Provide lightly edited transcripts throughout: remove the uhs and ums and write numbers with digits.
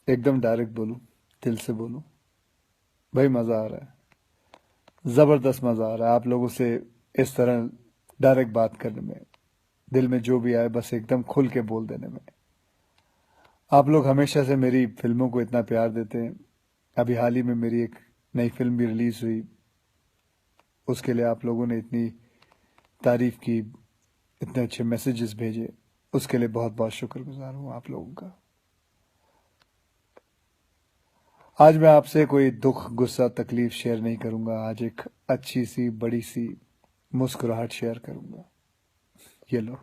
एकदम डायरेक्ट बोलूं, दिल से बोलूं, भाई मज़ा आ रहा है, ज़बरदस्त मज़ा आ रहा है आप लोगों से इस तरह डायरेक्ट बात करने में, दिल में जो भी आए बस एकदम खुल के बोल देने में। आप लोग हमेशा से मेरी फिल्मों को इतना प्यार देते हैं। अभी हाल ही में मेरी एक नई फिल्म भी रिलीज हुई, उसके लिए आप लोगों ने इतनी तारीफ की, इतने अच्छे मैसेजेस भेजे, उसके लिए बहुत बहुत शुक्रगुजार हूँ आप लोगों का। आज मैं आपसे कोई दुख गुस्सा तकलीफ शेयर नहीं करूंगा, आज एक अच्छी सी बड़ी सी मुस्कुराहट शेयर करूंगा। ये लो।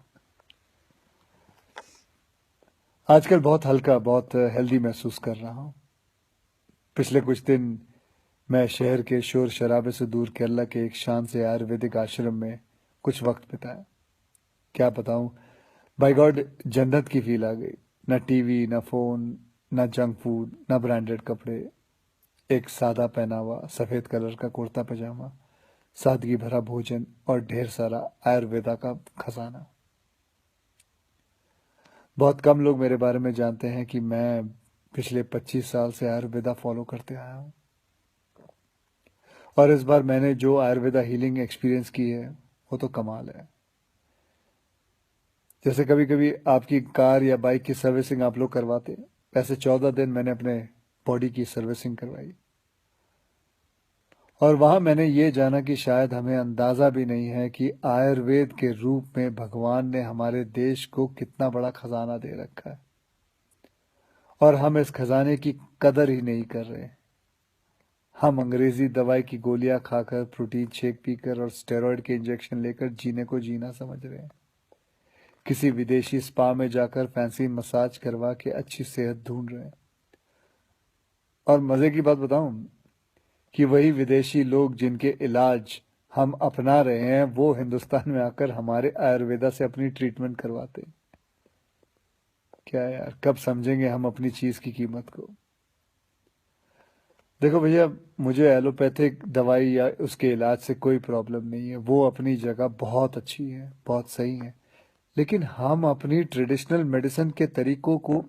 आजकल बहुत हल्का, बहुत हेल्दी महसूस कर रहा हूँ। पिछले कुछ दिन मैं शहर के शोर शराबे से दूर केरला के एक शांत से आयुर्वेदिक आश्रम में कुछ वक्त बिताया। क्या बताऊं, बाय गॉड जन्नत की फील आ गई। न टीवी, न फोन, न जंक फूड, न ब्रांडेड कपड़े, एक सादा पहनावा, सफेद कलर का कुर्ता पजामा, सादगी भरा भोजन और ढेर सारा आयुर्वेदा का खजाना। बहुत कम लोग मेरे बारे में जानते हैं कि मैं पिछले 25 साल से आयुर्वेदा फॉलो करते आया हूँ। और इस बार मैंने जो आयुर्वेदा हीलिंग एक्सपीरियंस की है वो तो कमाल है। जैसे कभी कभी आपकी कार या बाइक की सर्विसिंग आप लोग करवाते हैं, वैसे 14 दिन मैंने अपने बॉडी की सर्विसिंग करवाई। और वहां मैंने ये जाना कि शायद हमें अंदाजा भी नहीं है कि आयुर्वेद के रूप में भगवान ने हमारे देश को कितना बड़ा खजाना दे रखा है, और हम इस खजाने की कदर ही नहीं कर रहे। हम अंग्रेजी दवाई की गोलियां खाकर, प्रोटीन शेक पीकर और स्टेरॉइड के इंजेक्शन लेकर जीने को जीना समझ रहे हैं। किसी विदेशी स्पा में जाकर फैंसी मसाज करवा के अच्छी सेहत ढूंढ रहे हैं। और मजे की बात बताऊं, कि वही विदेशी लोग जिनके इलाज हम अपना रहे हैं वो हिंदुस्तान में आकर हमारे आयुर्वेदा से अपनी ट्रीटमेंट करवाते हैं। क्या यार, कब समझेंगे हम अपनी चीज की कीमत को। देखो भैया, मुझे एलोपैथिक दवाई या उसके इलाज से कोई प्रॉब्लम नहीं है, वो अपनी जगह बहुत अच्छी है, बहुत सही है। लेकिन हम अपनी ट्रेडिशनल मेडिसिन के तरीकों को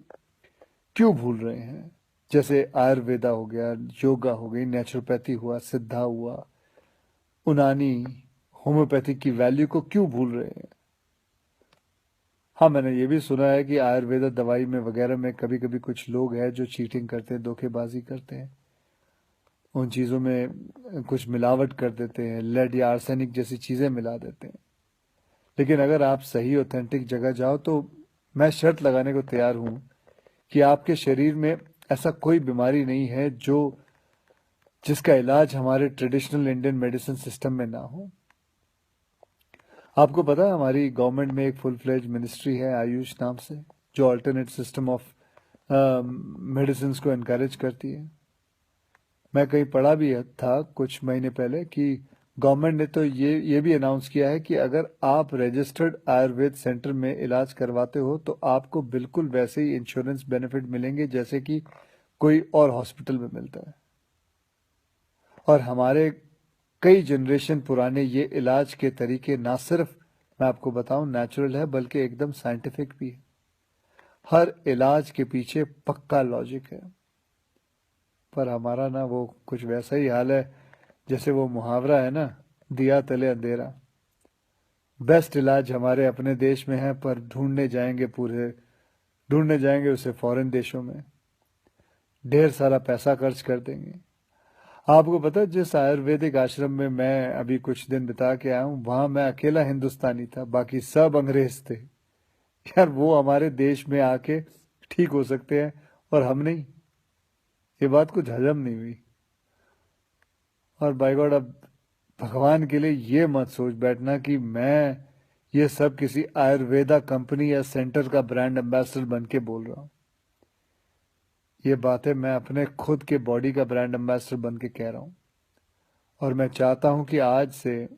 क्यों भूल रहे हैं? जैसे आयुर्वेदा हो गया, योगा हो गई, नेचुरोपैथी हुआ, सिद्धा हुआ, उनानी, होम्योपैथिक की वैल्यू को क्यों भूल रहे हैं? हाँ, मैंने ये भी सुना है कि आयुर्वेदा दवाई में वगैरह में कभी कभी कुछ लोग हैं जो चीटिंग करते हैं, धोखेबाजी करते हैं, उन चीज़ों में कुछ मिलावट कर देते हैं, लेड या आर्सेनिक जैसी चीज़ें मिला देते हैं। लेकिन अगर आप सही ऑथेंटिक जगह जाओ तो मैं शर्त लगाने को तैयार हूं कि आपके शरीर में ऐसा कोई बीमारी नहीं है जो जिसका इलाज हमारे ट्रेडिशनल इंडियन मेडिसिन सिस्टम में ना हो। आपको पता है हमारी गवर्नमेंट में एक फुल फ्लेज मिनिस्ट्री है आयुष नाम से, जो अल्टरनेट सिस्टम ऑफ मेडिसिन को एनकरेज करती है। मैं कहीं पढ़ा भी था कुछ महीने पहले कि गवर्नमेंट ने तो ये भी अनाउंस किया है कि अगर आप रजिस्टर्ड आयुर्वेद सेंटर में इलाज करवाते हो तो आपको बिल्कुल वैसे ही इंश्योरेंस बेनिफिट मिलेंगे जैसे कि कोई और हॉस्पिटल में मिलता है। और हमारे कई जनरेशन पुराने ये इलाज के तरीके ना सिर्फ, मैं आपको बताऊं, नेचुरल है बल्कि एकदम साइंटिफिक भी है। हर इलाज के पीछे पक्का लॉजिक है। पर हमारा ना वो कुछ वैसा ही हाल है जैसे वो मुहावरा है ना, दिया तले अंधेरा। बेस्ट इलाज हमारे अपने देश में है पर ढूंढने जाएंगे उसे फॉरेन देशों में, ढेर सारा पैसा खर्च कर देंगे। आपको पता है जिस आयुर्वेदिक आश्रम में मैं अभी कुछ दिन बिता के आया हूँ, वहां मैं अकेला हिंदुस्तानी था, बाकी सब अंग्रेज थे। यार, वो हमारे देश में आके ठीक हो सकते हैं और हम नहीं। ये बात कुछ हजम नहीं हुई। और बाय गॉड, अब भगवान के लिए ये मत सोच बैठना कि मैं ये सब किसी आयुर्वेदा कंपनी या सेंटर का ब्रांड एम्बेसडर बन के बोल रहा हूँ। ये बातें मैं अपने खुद के बॉडी का ब्रांड एम्बेसडर बन के कह रहा हूँ। और मैं चाहता हूँ कि आज से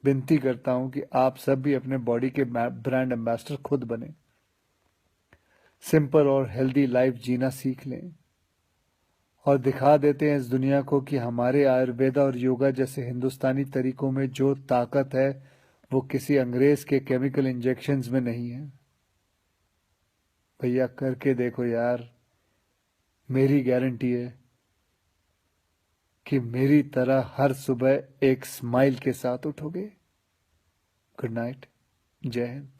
विनती करता हूँ कि आप सब भी अपने बॉडी के ब्रांड एम्बेसडर खुद बने, सिंपल और हेल्दी लाइफ जीना सीख लें और दिखा देते हैं इस दुनिया को कि हमारे आयुर्वेदा और योगा जैसे हिंदुस्तानी तरीकों में जो ताकत है वो किसी अंग्रेज के केमिकल इंजेक्शंस में नहीं है। भैया, करके देखो यार, मेरी गारंटी है कि मेरी तरह हर सुबह एक स्माइल के साथ उठोगे। Good night. जय हिंद।